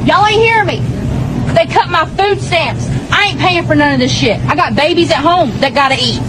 Y'all ain't hearing me. They cut my food stamps. I ain't paying for none of this shit. I got babies at home that gotta eat.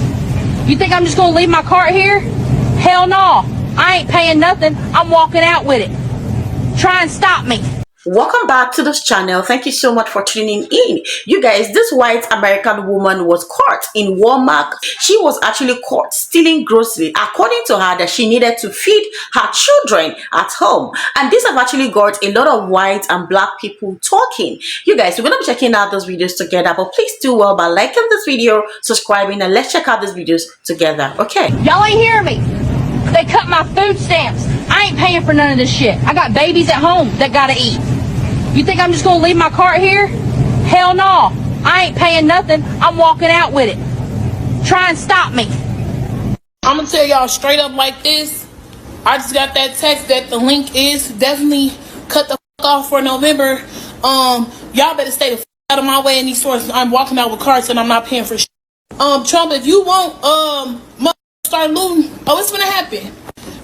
You think I'm just gonna leave my cart here? Hell no. I ain't paying nothing. I'm walking out with it. Try and stop me. Welcome back to this channel. Thank you so much for tuning in. You guys, this white American woman was caught in Walmart. She was actually caught stealing groceries, according to her, that she needed to feed her children at home. And this have actually got a lot of white and black people talking. You guys, we're going to be checking out those videos together, but please do well by liking this video, subscribing, and let's check out these videos together. Okay. Y'all ain't hearing me. They cut my food stamps. I ain't paying for none of this shit. I got babies at home that gotta eat. You think I'm just gonna leave my cart here? Hell no. I ain't paying nothing. I'm walking out with it. Try and stop me. I'm gonna tell y'all straight up like this. I just got that text that the link is definitely cut the fuck off for November. Y'all better stay the fuck out of my way in these stores. I'm walking out with carts and I'm not paying for shit. Trump, if you won't start looting, it's gonna happen.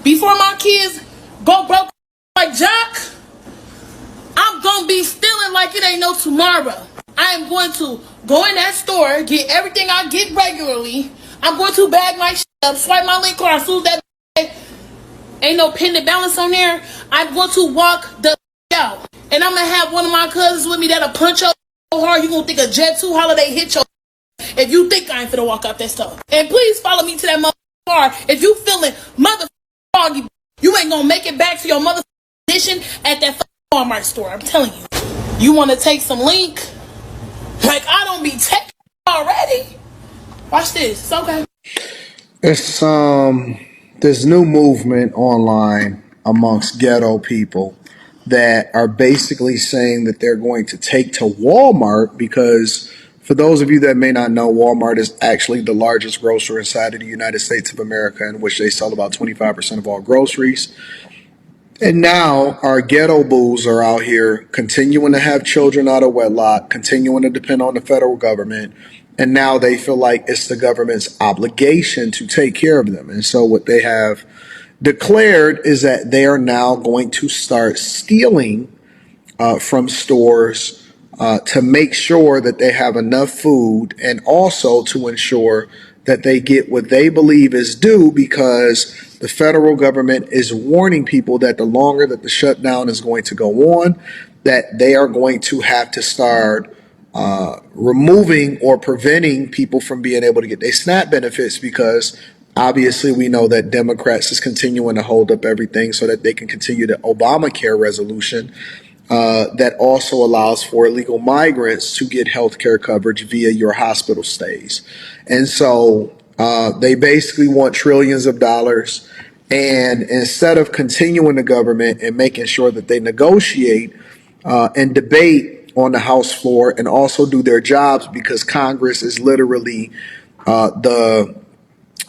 Before my kids go broke like Jock, I'm gonna be stealing like it ain't no tomorrow. I am going to go in that store, get everything I get regularly. I'm going to bag my shit up, swipe my link card, as soon as that ain't no pending balance on there, I'm going to walk the out. And I'm gonna have one of my cousins with me that'll punch up so hard you gonna think a Jet 2 holiday hit your if you think I ain't finna walk out that stuff. And please follow me to that motherfucking car. If you feeling motherfucking foggy, you ain't gonna make it back to your motherfucking position at that Walmart store. I'm telling you. You wanna take some link? Like I don't be taking already. Watch this. It's okay. It's this new movement online amongst ghetto people that are basically saying that they're going to take to Walmart because, for those of you that may not know, Walmart is actually the largest grocer inside of the United States of America, in which they sell about 25% of all groceries. And now our ghetto boos are out here continuing to have children out of wedlock, continuing to depend on the federal government. And now they feel like it's the government's obligation to take care of them. And so what they have declared is that they are now going to start stealing from stores to make sure that they have enough food, and also to ensure that they get what they believe is due, because the federal government is warning people that the longer that the shutdown is going to go on, that they are going to have to start removing or preventing people from being able to get their SNAP benefits, because obviously we know that Democrats is continuing to hold up everything so that they can continue the Obamacare resolution that also allows for illegal migrants to get health care coverage via your hospital stays. And so they basically want trillions of dollars. And instead of continuing the government and making sure that they negotiate and debate on the House floor and also do their jobs, because Congress is literally the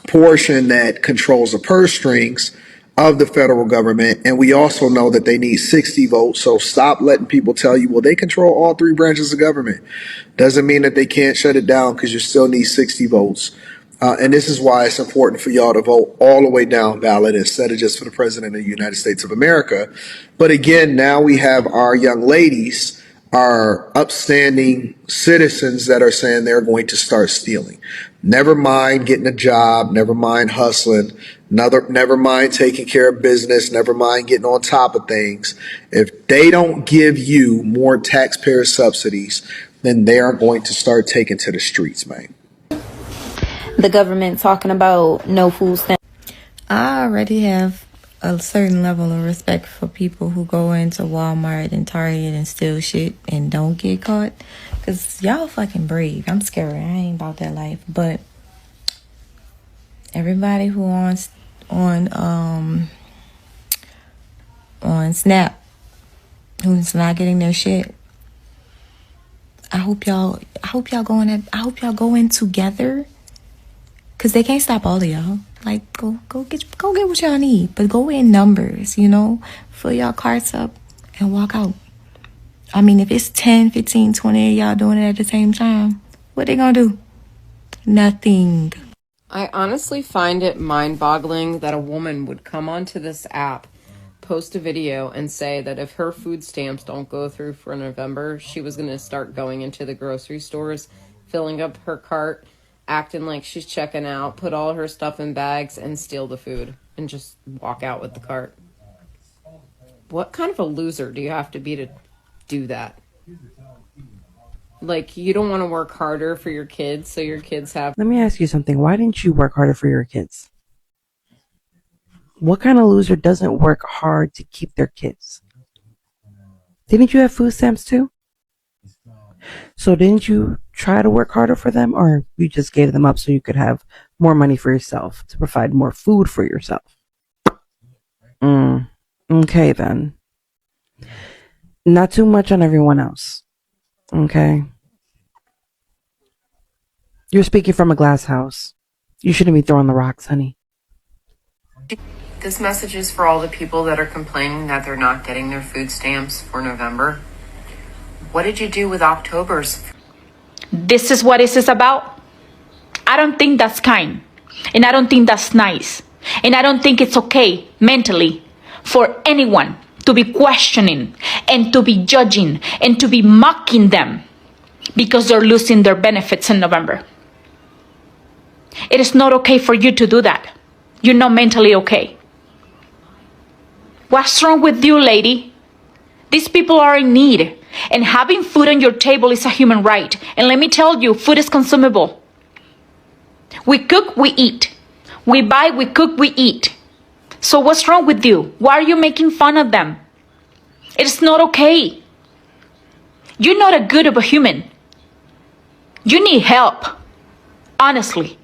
portion that controls the purse strings of the federal government. And we also know that they need 60 votes. So stop letting people tell you, well, they control all three branches of government. Doesn't mean that they can't shut it down, because you still need 60 votes. And this is why it's important for y'all to vote all the way down ballot instead of just for the president of the United States of America. But again, now we have our young ladies, our upstanding citizens, that are saying they're going to start stealing. Never mind getting a job, never mind hustling, never mind taking care of business, never mind getting on top of things. If they don't give you more taxpayer subsidies, then they are going to start taking to the streets, man. The government talking about no food stamps. I already have a certain level of respect for people who go into Walmart and Target and steal shit and don't get caught, because y'all fucking brave. I'm scared. I ain't about that life. But everybody who on Snap, who's not getting their shit, I hope y'all go in together, because they can't stop all of y'all. Like, go get what y'all need, but go in numbers, fill y'all carts up and walk out. I mean, if it's 10, 15, 20 of y'all doing it at the same time, what they gonna do? Nothing. I honestly find it mind-boggling that a woman would come onto this app post a video and say that if her food stamps don't go through for November, she was going to start going into the grocery stores, filling up her cart, acting like she's checking out, put all her stuff in bags, and steal the food and just walk out with the cart. What kind of a loser do you have to be to do that? Like, you don't want to work harder for your kids so your kids have... Let me ask you something. Why didn't you work harder for your kids? What kind of loser doesn't work hard to keep their kids? Didn't you have food stamps too? So didn't you try to work harder for them, or you just gave them up so you could have more money for yourself, to provide more food for yourself? Okay then. Not too much on everyone else. Okay? You're speaking from a glass house. You shouldn't be throwing the rocks, honey. This message is for all the people that are complaining that they're not getting their food stamps for November. What did you do with October's? This is what this is about. I don't think that's kind. And I don't think that's nice. And I don't think it's okay mentally for anyone to be questioning and to be judging and to be mocking them because they're losing their benefits in November. It is not okay for you to do that. You're not mentally okay. What's wrong with you, lady? These people are in need, and having food on your table is a human right. And let me tell you, food is consumable. We cook, we eat. We buy, we cook, we eat. So what's wrong with you? Why are you making fun of them? It's not okay. You're not a good of a human. You need help. Honestly.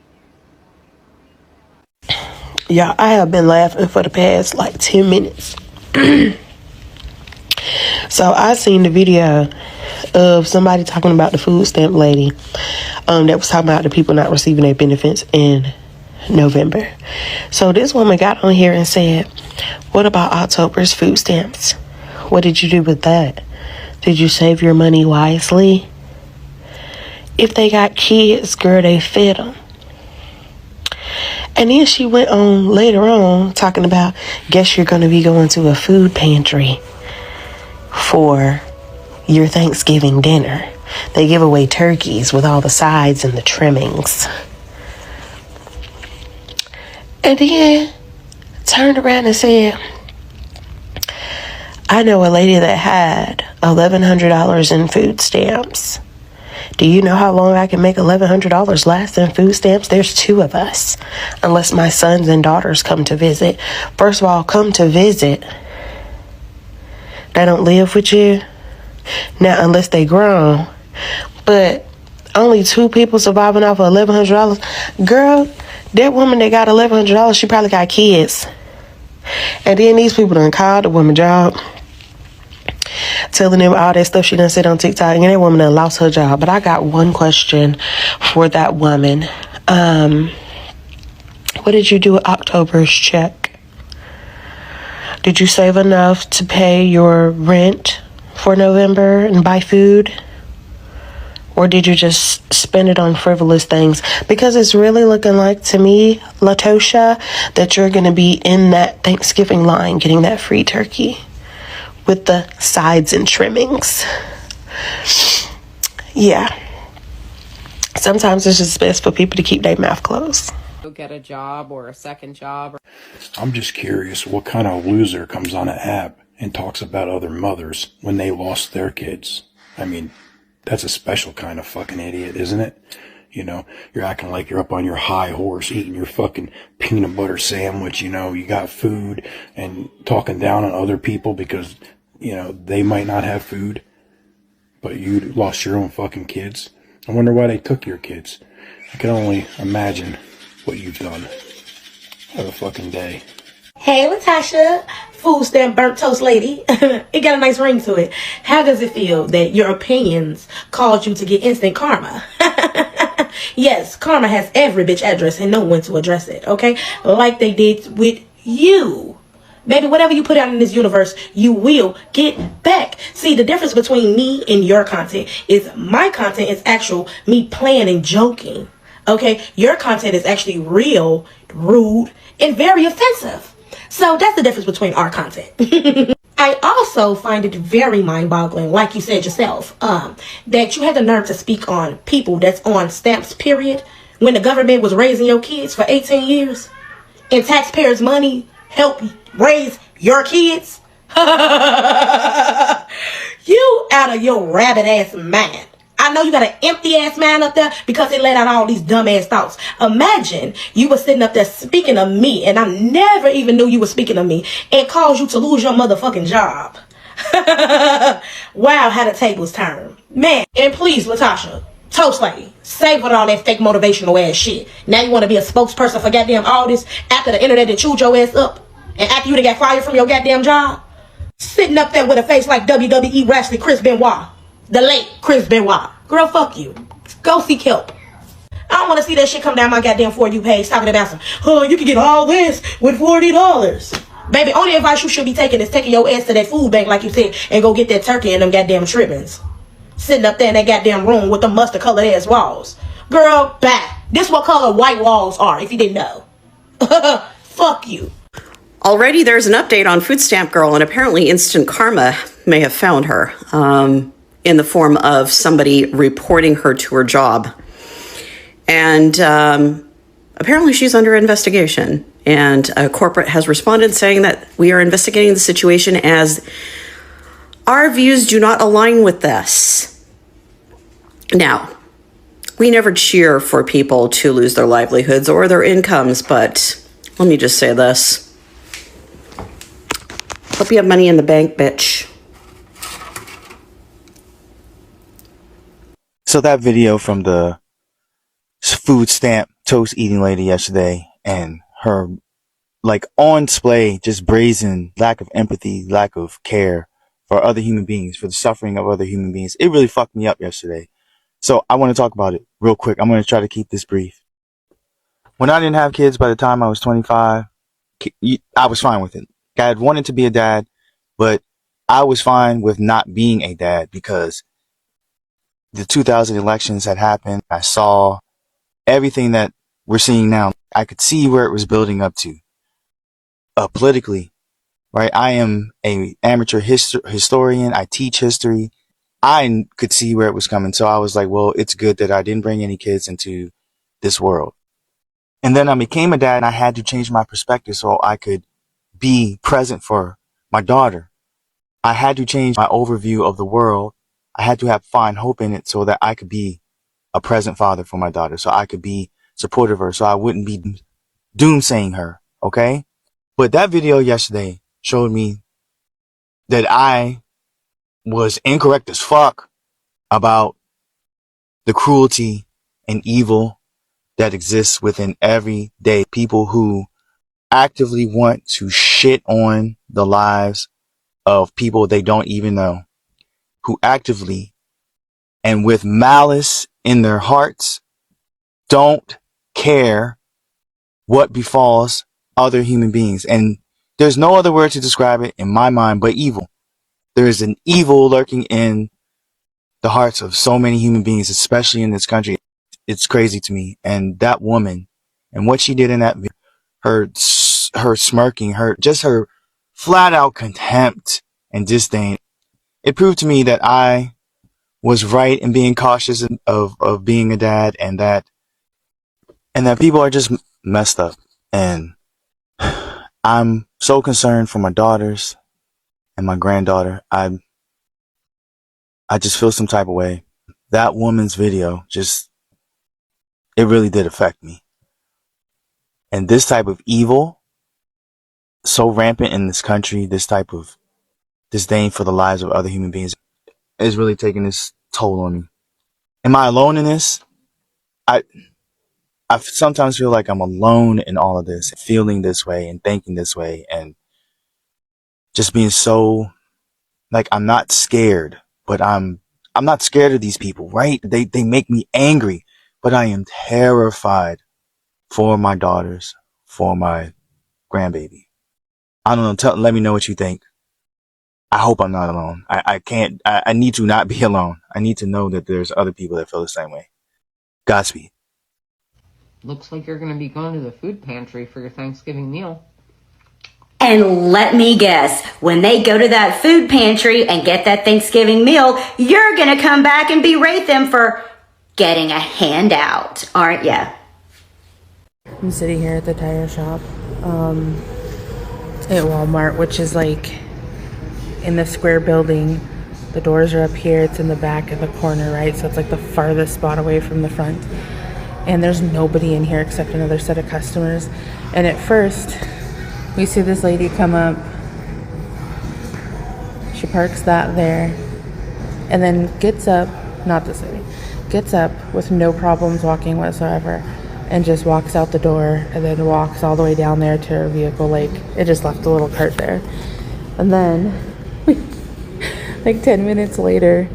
Yeah, I have been laughing for the past like 10 minutes. So I seen the video of somebody talking about the food stamp lady that was talking about the people not receiving their benefits in November. So this woman got on here and said, what about October's food stamps? What did you do with that? Did you save your money wisely? If they got kids, girl, they fed them. And then she went on later on talking about, guess you're going to be going to a food pantry for your Thanksgiving dinner. They give away turkeys with all the sides and the trimmings. And then turned around and said, I know a lady that had $1,100 in food stamps. Do you know how long I can make $1,100 last in food stamps? There's 2 of us, unless my sons and daughters come to visit. First of all, come to visit. They don't live with you. Now, unless they grown. But only 2 people surviving off of $1,100. Girl, that woman that got $1,100, she probably got kids. And then these people done called the woman job, telling them all that stuff she done said on TikTok, and that woman done lost her job. But I got one question for that woman. What did you do with October's check? Did you save enough to pay your rent for November and buy food? Or did you just spend it on frivolous things? Because it's really looking like, to me, Latosha, that you're going to be in that Thanksgiving line getting that free turkey with the sides and trimmings. Yeah. Sometimes it's just best for people to keep their mouth closed. Go get a job or a second job. I'm just curious what kind of loser comes on an app and talks about other mothers when they lost their kids. I mean, that's a special kind of fucking idiot, isn't it? You know, you're acting like you're up on your high horse, eating your fucking peanut butter sandwich, you know, you got food, and talking down on other people because, you know, they might not have food, but you lost your own fucking kids. I wonder why they took your kids. I can only imagine what you've done. Have a fucking day. Hey, Latasha, food stamp burnt toast lady. It got a nice ring to it. How does it feel that your opinions caused you to get instant karma? Yes, karma has every bitch address and know when to address it, okay? Like they did with you. Baby, whatever you put out in this universe, you will get back. See, the difference between me and your content is my content is actual me playing and joking, okay? Your content is actually real, rude, and very offensive. So that's the difference between our content. I also find it very mind-boggling, like you said yourself, that you had the nerve to speak on people that's on stamps, period, when the government was raising your kids for 18 years and taxpayers' money helped raise your kids. You out of your rabbit ass mind. I know you got an empty ass mind up there because it let out all these dumb ass thoughts. Imagine you were sitting up there speaking of me and I never even knew you were speaking of me and caused you to lose your motherfucking job. Wow, how the tables turn. Man, and please, Latasha, Toast Lady, save with all that fake motivational ass shit. Now you want to be a spokesperson for goddamn all this after the internet that chewed your ass up and after you done got fired from your goddamn job? Sitting up there with a face like WWE wrestler Chris Benoit. The late Chris Benoit. Girl, fuck you. Go seek help. I don't want to see that shit come down my goddamn For You page talking about some, oh, you can get all this with $40. Baby, only advice you should be taking is taking your ass to that food bank like you said and go get that turkey and them goddamn trimmings. Sitting up there in that goddamn room with the mustard colored ass walls. Girl, bye. This what color white walls are, if you didn't know. Fuck you. Already there's an update on Foodstamp Girl, and apparently Instant Karma may have found her in the form of somebody reporting her to her job. And apparently she's under investigation. And corporate has responded saying that we are investigating the situation as our views do not align with this. Now, we never cheer for people to lose their livelihoods or their incomes, but let me just say this. Hope you have money in the bank, bitch. So that video from the food stamp toast eating lady yesterday and her like on display, just brazen lack of empathy, lack of care for other human beings, for the suffering of other human beings. It really fucked me up yesterday. So I want to talk about it real quick. I'm going to try to keep this brief. When I didn't have kids by the time I was 25, I was fine with it. I had wanted to be a dad, but I was fine with not being a dad because the 2000 elections had happened. I saw everything that we're seeing now. I could see where it was building up to. Politically, right? I am a amateur historian. I teach history. I could see where it was coming. So I was like, well, it's good that I didn't bring any kids into this world. And then I became a dad and I had to change my perspective so I could be present for my daughter. I had to change my overview of the world. I had to find hope in it so that I could be a present father for my daughter, so I could be supportive of her, so I wouldn't be doomsaying her, okay? But that video yesterday showed me that I was incorrect as fuck about the cruelty and evil that exists within everyday people who actively want to shit on the lives of people they don't even know, who actively and with malice in their hearts don't care what befalls other human beings. And there's no other word to describe it in my mind but evil. There is an evil lurking in the hearts of so many human beings, especially in this country. It's crazy to me. And that woman and what she did in that video, her smirking, her flat out contempt and disdain, it proved to me that I was right in being cautious of being a dad, and that people are just messed up. And I'm so concerned for my daughters and my granddaughter. I just feel some type of way. That woman's video it really did affect me. And this type of evil, so rampant in this country, this type of disdain for the lives of other human beings, is really taking its toll on me. Am I alone in this? I sometimes feel like I'm alone in all of this, feeling this way and thinking this way, and just being so like, I'm not scared, but I'm not scared of these people, right? They make me angry, but I am terrified for my daughters, for my grandbaby. I don't know. Let me know what you think. I hope I'm not alone. I need to not be alone. I need to know that there's other people that feel the same way. Godspeed. Looks like you're going to be going to the food pantry for your Thanksgiving meal. And let me guess, when they go to that food pantry and get that Thanksgiving meal, you're gonna come back and berate them for getting a handout, aren't ya? I'm sitting here at the tire shop at Walmart, which is like in the square building. The doors are up here. It's in the back of the corner, right? So it's like the farthest spot away from the front. And there's nobody in here except another set of customers. And at first, we see this lady come up. She parks that there and then gets up, not this lady, gets up with no problems walking whatsoever and just walks out the door and then walks all the way down there to her vehicle. Like, it just left a little cart there. And then like 10 minutes later,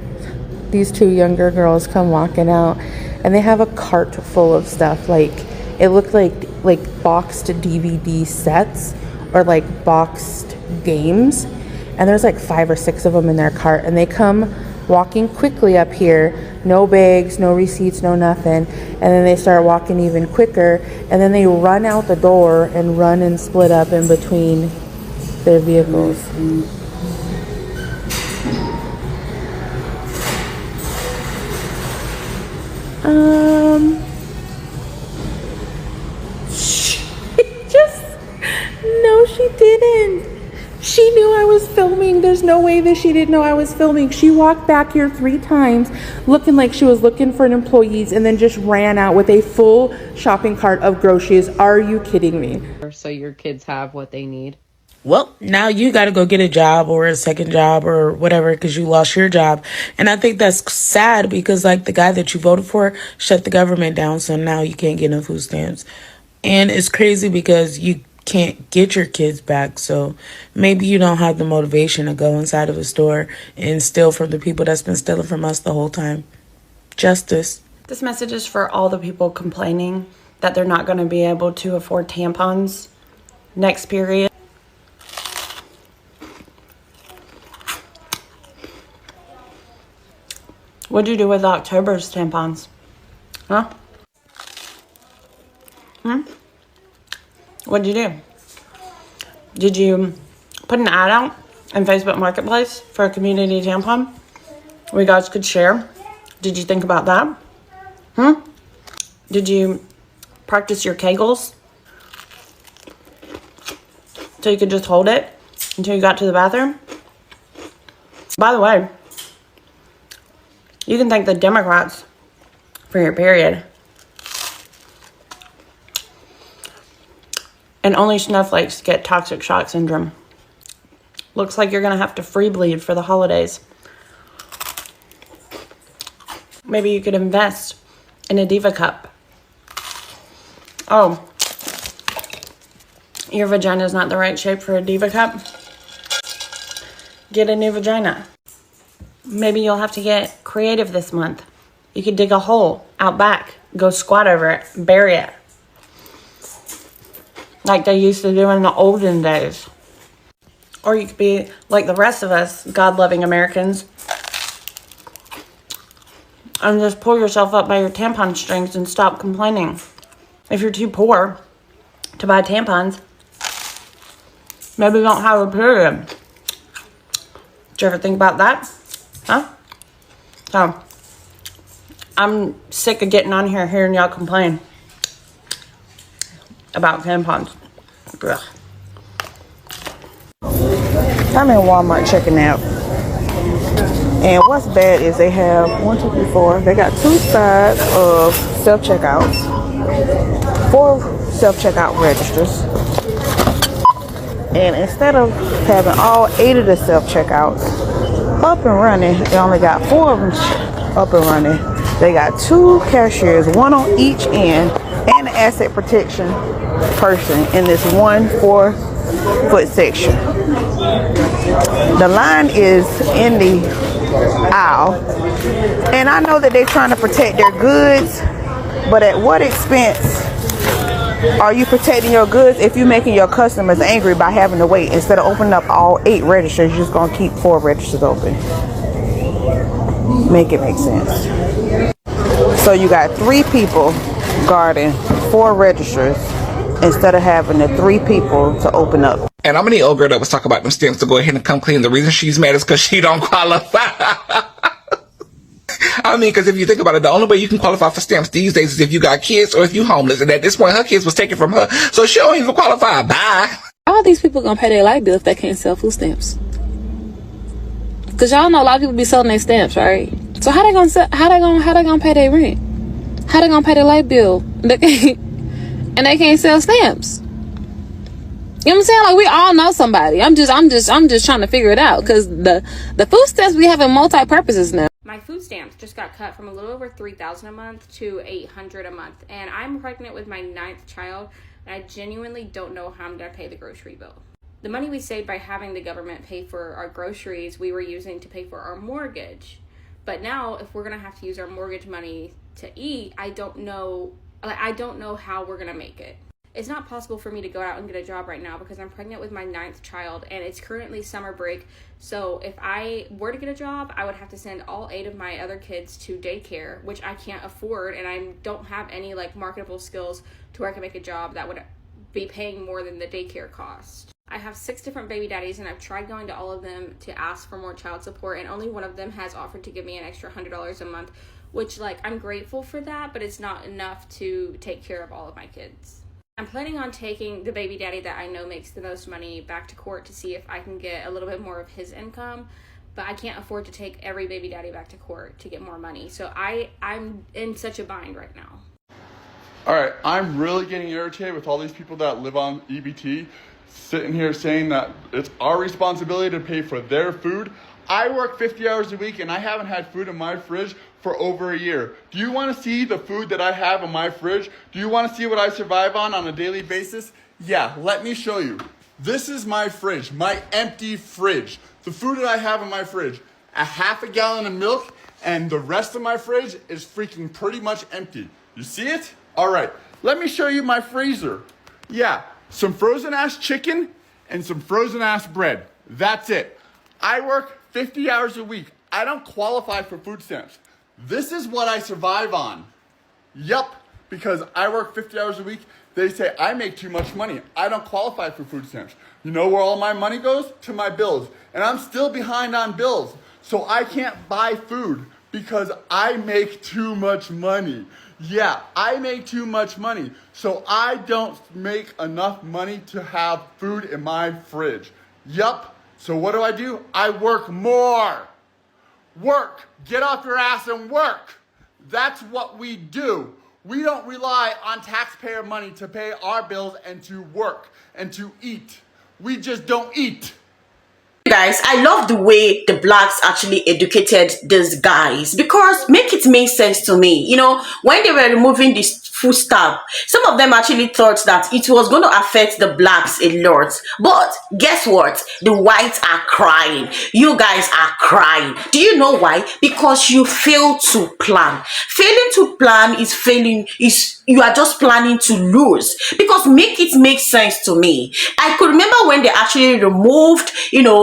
these two younger girls come walking out and they have a cart full of stuff. Like, it looked like boxed DVD sets or like boxed games. And there's like 5 or 6 of them in their cart. And they come walking quickly up here, no bags, no receipts, no nothing. And then they start walking even quicker. And then they run out the door and run and split up in between their vehicles. No, she didn't. She knew I was filming. There's no way that she didn't know I was filming. She walked back here 3 times looking like she was looking for employees and then just ran out with a full shopping cart of groceries. Are you kidding me? So your kids have what they need. Well, now you got to go get a job or a second job or whatever because you lost your job. And I think that's sad because, like, the guy that you voted for shut the government down, so now you can't get no food stamps. And it's crazy because you can't get your kids back, so maybe you don't have the motivation to go inside of a store and steal from the people that's been stealing from us the whole time. Justice. This message is for all the people complaining that they're not going to be able to afford tampons next period. What'd you do with October's tampons? Huh? What'd you do? Did you put an ad out in Facebook Marketplace for a community tampon where you guys could share? Did you think about that? Did you practice your Kegels so you could just hold it until you got to the bathroom? By the way, you can thank the Democrats for your period. And only snowflakes get toxic shock syndrome. Looks like you're going to have to free bleed for the holidays. Maybe you could invest in a Diva cup. Oh, your vagina's not the right shape for a Diva cup? Get a new vagina. Maybe you'll have to get creative this month. You could dig a hole out back, go squat over it, bury it. Like they used to do in the olden days. Or you could be like the rest of us, God-loving Americans, and just pull yourself up by your tampon strings and stop complaining. If you're too poor to buy tampons, maybe you don't have a period. Did you ever think about that? Huh? So, I'm sick of getting on here hearing y'all complain about tampons. Ugh. I'm in Walmart checking out. And what's bad is they have 1, 2, 3, 4. They got 2 sides of self-checkouts, 4 self-checkout registers. And instead of having all 8 of the self-checkouts up and running, they only got 4 of them up and running. They got 2 cashiers, 1 on each end, and an asset protection person in this 1 4-foot section. The line is in the aisle, and I know that they're trying to protect their goods, but at what expense are you protecting your goods if you're making your customers angry by having to wait? Instead of opening up all 8 registers, you're just gonna keep 4 registers open. Make it make sense. So you got 3 people guarding 4 registers instead of having the 3 people to open up And I'm gonna need old girl that was talking about them stamps to go ahead and come clean. The reason she's mad is because she don't qualify. I mean, because if you think about it, the only way you can qualify for stamps these days is if you got kids or if you homeless. And at this point, her kids was taken from her, so she don't even qualify. Bye. All these people gonna pay their light bill if they can't sell food stamps. Cause y'all know a lot of people be selling their stamps, right? So how they gonna pay their rent? How they gonna pay their light bill? And they can't sell stamps. You know what I'm saying? Like, we all know somebody. I'm just trying to figure it out. Cause the food stamps we have in multi-purposes now. My food stamps just got cut from a little over $3,000 a month to $800 a month, and I'm pregnant with my 9th child, and I genuinely don't know how I'm gonna pay the grocery bill. The money we saved by having the government pay for our groceries, we were using to pay for our mortgage. But now, if we're gonna have to use our mortgage money to eat, I don't know how we're gonna make it. It's not possible for me to go out and get a job right now because I'm pregnant with my 9th child and it's currently summer break. So if I were to get a job, I would have to send all 8 of my other kids to daycare, which I can't afford, and I don't have any like marketable skills to where I can make a job that would be paying more than the daycare cost. I have 6 different baby daddies and I've tried going to all of them to ask for more child support, and only one of them has offered to give me an extra $100 a month, which, like, I'm grateful for that, but it's not enough to take care of all of my kids. I'm planning on taking the baby daddy that I know makes the most money back to court to see if I can get a little bit more of his income, but I can't afford to take every baby daddy back to court to get more money. So I'm in such a bind right now. All right, I'm really getting irritated with all these people that live on EBT sitting here saying that it's our responsibility to pay for their food. I work 50 hours a week and I haven't had food in my fridge for over a year. Do you want to see the food that I have in my fridge? Do you want to see what I survive on a daily basis? Yeah, let me show you. This is my fridge, my empty fridge. The food that I have in my fridge, a half a gallon of milk, and the rest of my fridge is freaking pretty much empty. You see it? All right, let me show you my freezer. Yeah, some frozen ass chicken and some frozen ass bread. That's it. I work 50 hours a week. I don't qualify for food stamps. This is what I survive on. Yup, because I work 50 hours a week. They say I make too much money. I don't qualify for food stamps. You know where all my money goes? To my bills. And I'm still behind on bills. So I can't buy food because I make too much money. Yeah, I make too much money. So I don't make enough money to have food in my fridge. Yup. So what do? I work more. Work. Get off your ass and work. That's what we do. We don't rely on taxpayer money to pay our bills and to work and to eat. We just don't eat. Guys, I love the way the blacks actually educated these guys, because make it make sense to me. You know, when they were removing this food stamp, some of them actually thought that it was going to affect the blacks a lot. But guess what? The whites are crying. You guys are crying. Do you know why? Because you failed to plan. Failing to plan is you are just planning to lose. Because make it make sense to me. I could remember when they actually removed,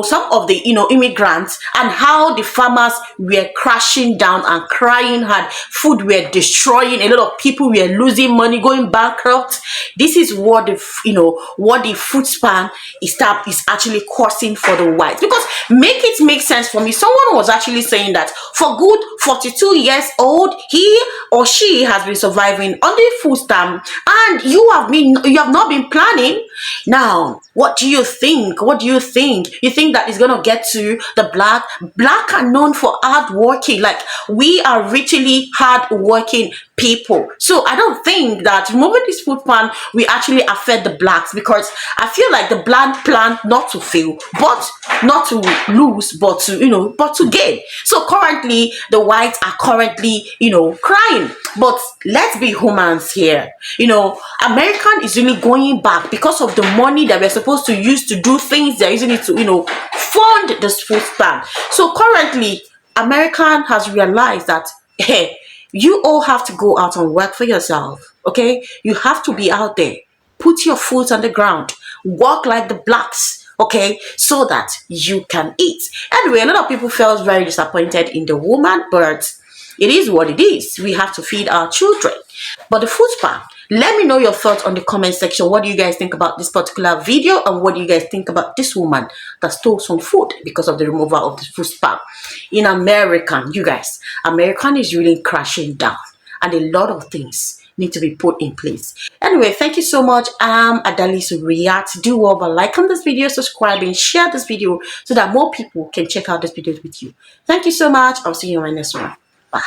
some of the, immigrants, and how the farmers were crashing down and crying hard. Food were destroying. A lot of people were losing money, going bankrupt. This is what the food span is actually causing for the whites. Because make it make sense for me. Someone was actually saying that for good 42 years old, he or she has been surviving on the food stamp, and you have not been planning. Now, what do you think? What do you think? You think that is going to get to the black? Black are known for hard working. Like, we are richly hard working people. So I don't think that removing this food pan will actually affect the blacks, because I feel like the black plan not to fail, but not to lose, but to gain. So currently the whites are currently crying. But let's be humans here. American is really going back because of the money that we're supposed to use to do things. They're using it to fund the food stamp. So currently American has realized that, hey, you all have to go out and work for yourself. Okay, you have to be out there, put your foot on the ground, walk like the blacks, okay, so that you can eat. Anyway, a lot of people felt very disappointed in the woman, but it is what it is. We have to feed our children. But the food stamp, Let me know your thoughts on the comment section. What do you guys think about this particular video, and what do you guys think about this woman that stole some food because of the removal of the food stamp in America? You guys, American is really crashing down, and a lot of things need to be put in place. Anyway, thank you so much. I'm Adalis Whi.Te. Do over, like on this video, subscribe, and share this video so that more people can check out this video with you. Thank you so much. I'll see you in my next one. Bye.